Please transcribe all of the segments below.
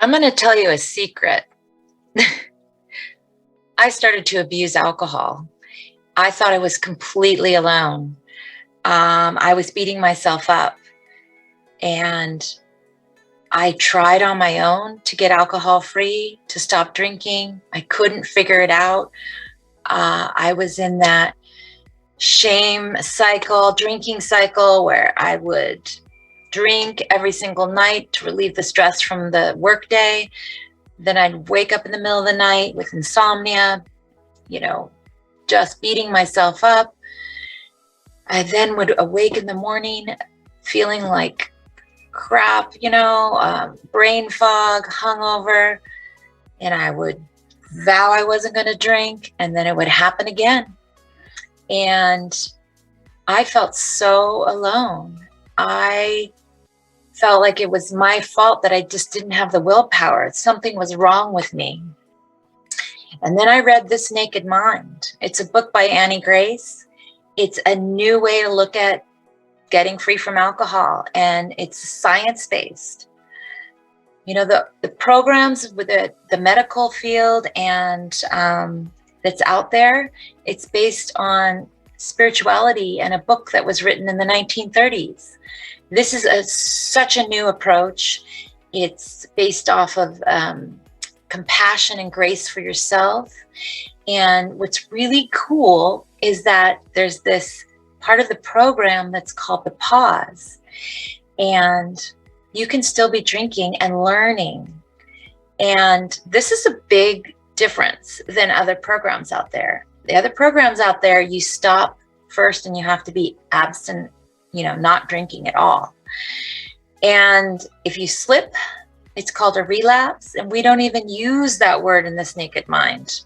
I'm going to tell you a secret. I started to abuse alcohol. I thought I was completely alone. I was beating myself up, and I tried on my own to get alcohol free, to stop drinking. I couldn't figure it out. I was in that shame cycle, drinking cycle, where I would drink every single night to relieve the stress from the workday. Then I'd wake up in the middle of the night with insomnia, you know, just beating myself up. I then would awake in the morning feeling like crap, brain fog, hungover, and I would vow I wasn't going to drink, and then it would happen again. And I felt so alone. I felt like it was my fault that I just didn't have the willpower. Something was wrong with me. And then I read This Naked Mind. It's a book by Annie Grace. It's a new way to look at getting free from alcohol, and it's science-based. The programs with the medical field and that's out there, it's based on spirituality and a book that was written in the 1930s. This is such a new approach. It's based off of compassion and grace for yourself. And what's really cool is that there's this part of the program that's called the pause. And you can still be drinking and learning. And this is a big difference than other programs out there. The other programs out there, you stop first and you have to be absent, not drinking at all. And if you slip, it's called a relapse. And we don't even use that word in This Naked Mind,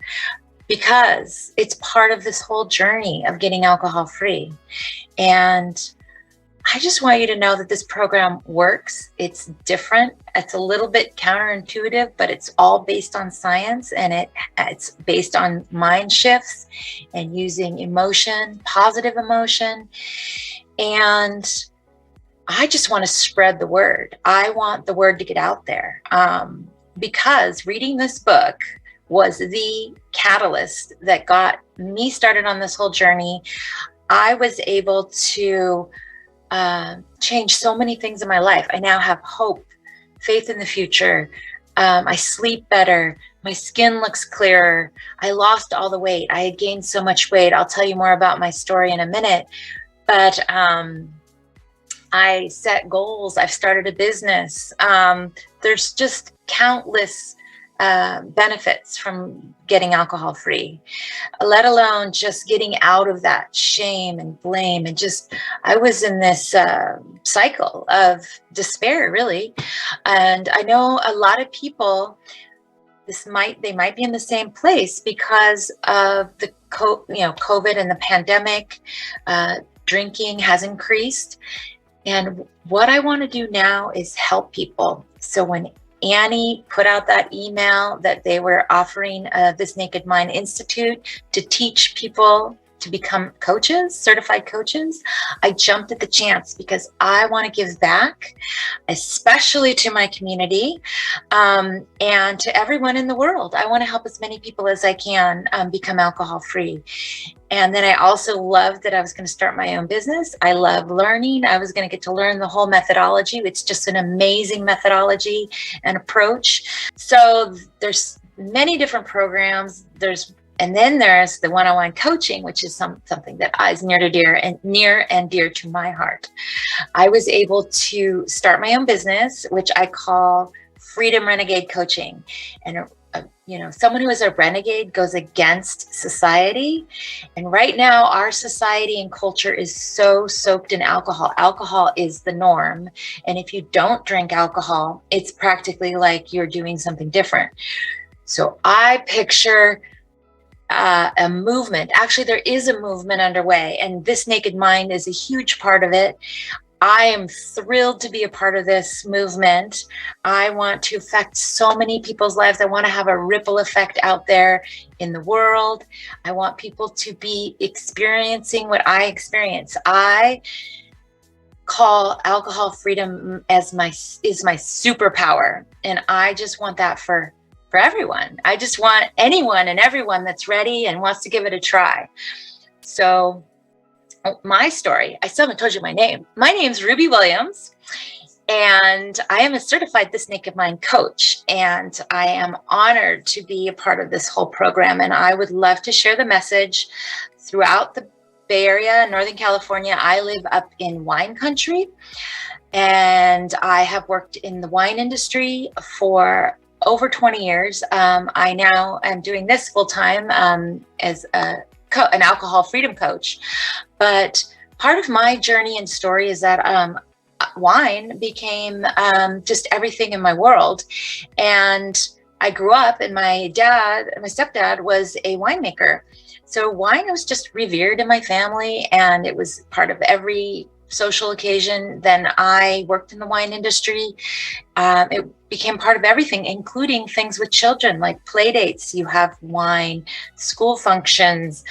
because it's part of this whole journey of getting alcohol free. And I just want you to know that this program works. It's different. It's a little bit counterintuitive, but it's all based on science, and it's based on mind shifts and using emotion, positive emotion. And I just want to spread the word. I want the word to get out there, because reading this book was the catalyst that got me started on this whole journey. I was able to change so many things in my life. I now have hope, faith in the future. I sleep better. My skin looks clearer. I lost all the weight. I had gained so much weight. I'll tell you more about my story in a minute. But I set goals. I've started a business. There's just countless benefits from getting alcohol free, let alone just getting out of that shame and blame. And I was in this cycle of despair, really. And I know a lot of people, they might be in the same place because of the COVID and the pandemic. Drinking has increased. And what I want to do now is help people. So when Annie put out that email that they were offering This Naked Mind Institute to teach people to become coaches, certified coaches, I jumped at the chance because I want to give back, especially to my community and to everyone in the world. I want to help as many people as I can become alcohol free. And then I also loved that I was going to start my own business. I love learning. I was going to get to learn the whole methodology. It's just an amazing methodology and approach. So there's many different programs. And then there's the one-on-one coaching, which is something that is near and dear to my heart. I was able to start my own business, which I call Freedom Renegade Coaching. And someone who is a renegade goes against society. And right now, our society and culture is so soaked in alcohol. Alcohol is the norm. And if you don't drink alcohol, it's practically like you're doing something different. So I picture a movement. Actually, there is a movement underway, and This Naked Mind is a huge part of it. I am thrilled to be a part of this movement. I want to affect so many people's lives. I want to have a ripple effect out there in the world. I want people to be experiencing what I experience. I call alcohol freedom as my superpower, and I just want that for everyone. I just want anyone and everyone that's ready and wants to give it a try. So my story, I still haven't told you my name. My name's Ruby Williams, and I am a certified This Naked Mind coach, and I am honored to be a part of this whole program. And I would love to share the message throughout the Bay Area, Northern California. I live up in wine country, and I have worked in the wine industry for over 20 years. I now am doing this full time as an alcohol freedom coach. But part of my journey and story is that wine became just everything in my world. And I grew up, and my stepdad was a winemaker. So wine was just revered in my family, and it was part of every social occasion. Then I worked in the wine industry. It became part of everything, including things with children, like play dates. You have wine, school functions,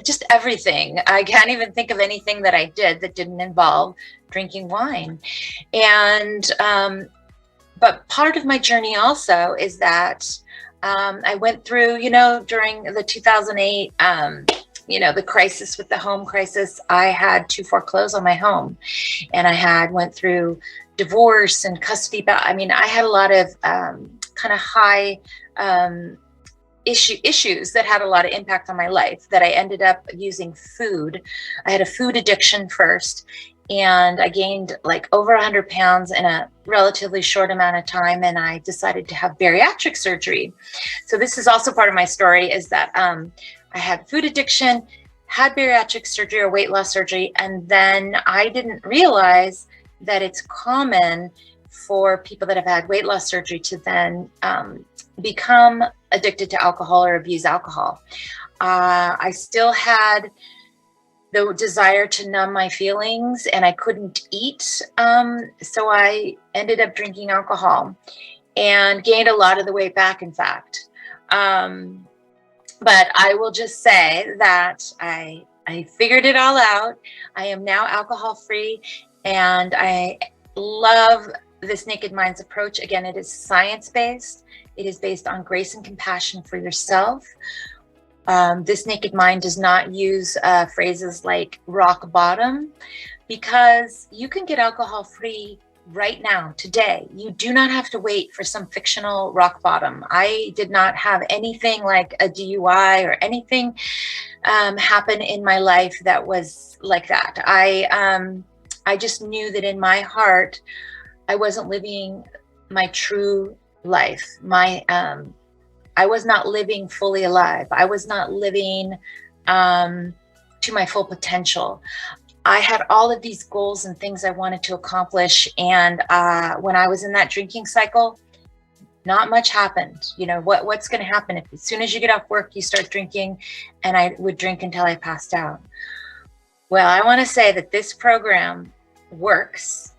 just everything. I can't even think of anything that I did that didn't involve drinking wine. And but part of my journey also is that I went through, during the 2008, the crisis with the home crisis. I had to foreclose on my home, and I went through divorce and custody. I had a lot of kind of high issues that had a lot of impact on my life, that I ended up using food. I had a food addiction first, and I gained like over 100 pounds in a relatively short amount of time, and I decided to have bariatric surgery. So this is also part of my story, is that I had food addiction, had bariatric surgery or weight loss surgery, and then I didn't realize that it's common for people that have had weight loss surgery to then become addicted to alcohol or abuse alcohol. I still had the desire to numb my feelings, and I couldn't eat. So I ended up drinking alcohol and gained a lot of the weight back, in fact. But I will just say that I figured it all out. I am now alcohol free, and I love This Naked Mind's approach. Again, it is science-based. It is based on grace and compassion for yourself. This Naked Mind does not use phrases like rock bottom, because you can get alcohol free right now, today. You do not have to wait for some fictional rock bottom. I did not have anything like a DUI or anything happen in my life that was like that. I just knew that in my heart, I wasn't living my true life. I was not living fully alive. I was not living to my full potential. I had all of these goals and things I wanted to accomplish. And when I was in that drinking cycle, not much happened. What's going to happen if as soon as you get off work, you start drinking? And I would drink until I passed out. Well, I want to say that this program works,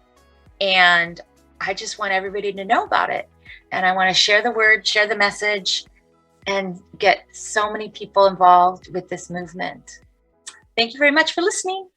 and I just want everybody to know about it. And I want to share the word, share the message, and get so many people involved with this movement. Thank you very much for listening.